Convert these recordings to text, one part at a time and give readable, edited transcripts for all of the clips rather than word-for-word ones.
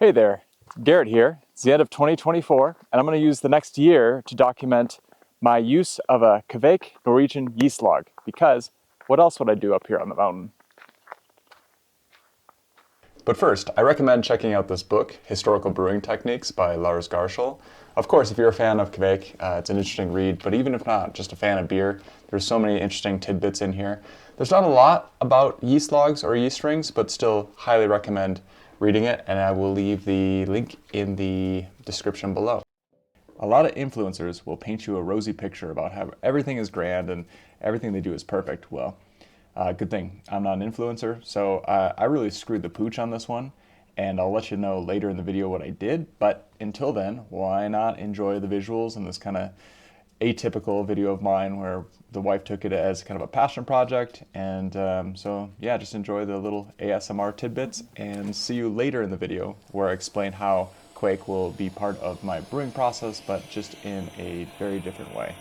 Hey there, Garrett here. It's the end of 2024, and I'm going to use the next year to document my use of a Kveik Norwegian yeast log, because what else would I do up here on the mountain? But first, I recommend checking out this book, Historical Brewing Techniques by Lars Garshol. Of course, if you're a fan of Kveik, it's an interesting read, but even if not, just a fan of beer, there's so many interesting tidbits in here. There's not a lot about yeast logs or yeast rings, but still highly recommend reading it, and I will leave the link in the description below. A lot of influencers will paint you a rosy picture about how everything is grand and everything they do is perfect. Well, good thing I'm not an influencer, so I really screwed the pooch on this one, and I'll let you know later in the video what I did. But until then, why not enjoy the visuals in this kind of atypical video of mine where the wife took it as kind of a passion project. And so yeah, just enjoy the little ASMR tidbits, and see you later in the video where I explain how Kveik will be part of my brewing process, but just in a very different way.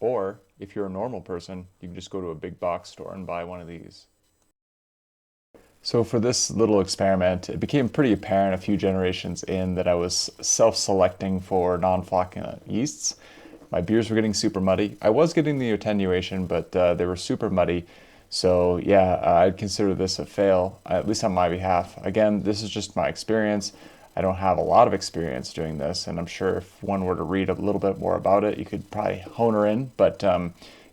Or if you're a normal person, you can just go to a big box store and buy one of these. So for this little experiment, it became pretty apparent a few generations in that I was self-selecting for non-flocculent yeasts. My beers were getting super muddy. I was getting the attenuation, but they were super muddy. So yeah, I'd consider this a fail, at least on my behalf. Again, this is just my experience. I don't have a lot of experience doing this, and I'm sure if one were to read a little bit more about it, you could probably hone her in. But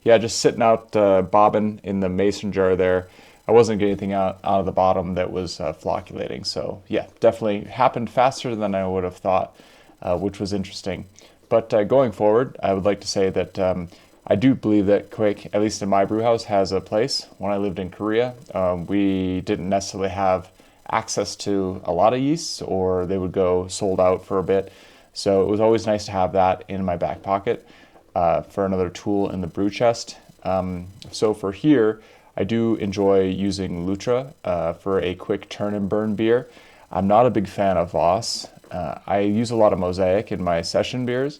yeah, just sitting out bobbing in the mason jar there. I wasn't getting anything out of the bottom that was flocculating. So yeah, definitely happened faster than I would have thought, which was interesting. But going forward, I would like to say that I do believe that Kveik, at least in my brew house, has a place. When I lived in Korea, we didn't necessarily have access to a lot of yeasts, or they would go sold out for a bit. So it was always nice to have that in my back pocket for another tool in the brew chest. So for here, I do enjoy using Lutra for a quick turn and burn beer. I'm not a big fan of Voss. I use a lot of Mosaic in my session beers,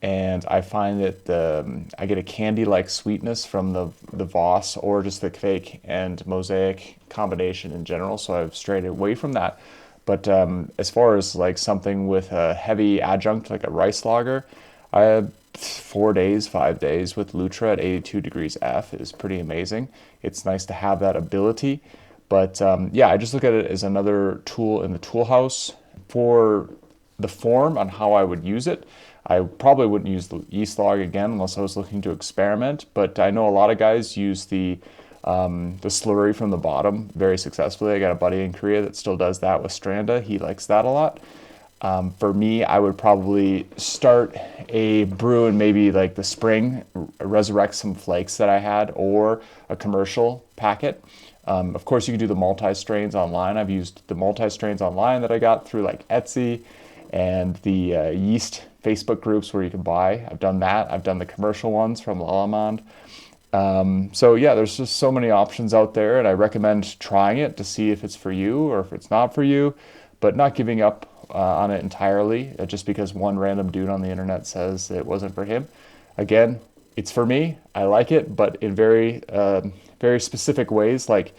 and I find that I get a candy-like sweetness from the Voss or just the Kveik and Mosaic combination in general, so I've strayed away from that. But as far as like something with a heavy adjunct like a rice lager, I had 4 days, 5 days with Lutra at 82 degrees F is pretty amazing. It's nice to have that ability. But yeah, I just look at it as another tool in the tool house. For the form on how I would use it, I probably wouldn't use the yeast log again unless I was looking to experiment. But I know a lot of guys use the slurry from the bottom very successfully. I got a buddy in Korea that still does that with Stranda. He likes that a lot. For me, I would probably start a brew in maybe like the spring, resurrect some flakes that I had, or a commercial packet. Of course, you can do the multi-strains online. I've used the multi-strains online that I got through like Etsy and the yeast Facebook groups where you can buy. I've done that. I've done the commercial ones from Lalamond. So yeah, there's just so many options out there, and I recommend trying it to see if it's for you or if it's not for you, but not giving up on it entirely just because one random dude on the internet says it wasn't for him. Again, it's for me. I like it, but in very specific ways. Like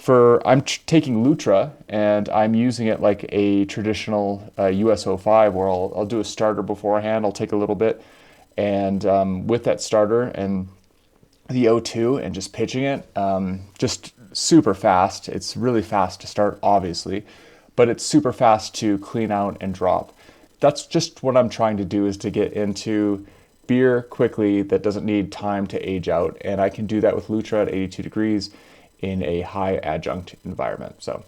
I'm taking Lutra and I'm using it like a traditional US-05 where I'll do a starter beforehand. I'll take a little bit, and with that starter and the O2 and just pitching it, just super fast. It's really fast to start, obviously, but it's super fast to clean out and drop. That's just what I'm trying to do, is to get into beer quickly that doesn't need time to age out, and I can do that with Lutra at 82 degrees in a high adjunct environment. So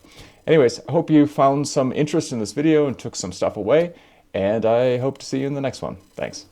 anyways, I hope you found some interest in this video and took some stuff away, and I hope to see you in the next one. Thanks.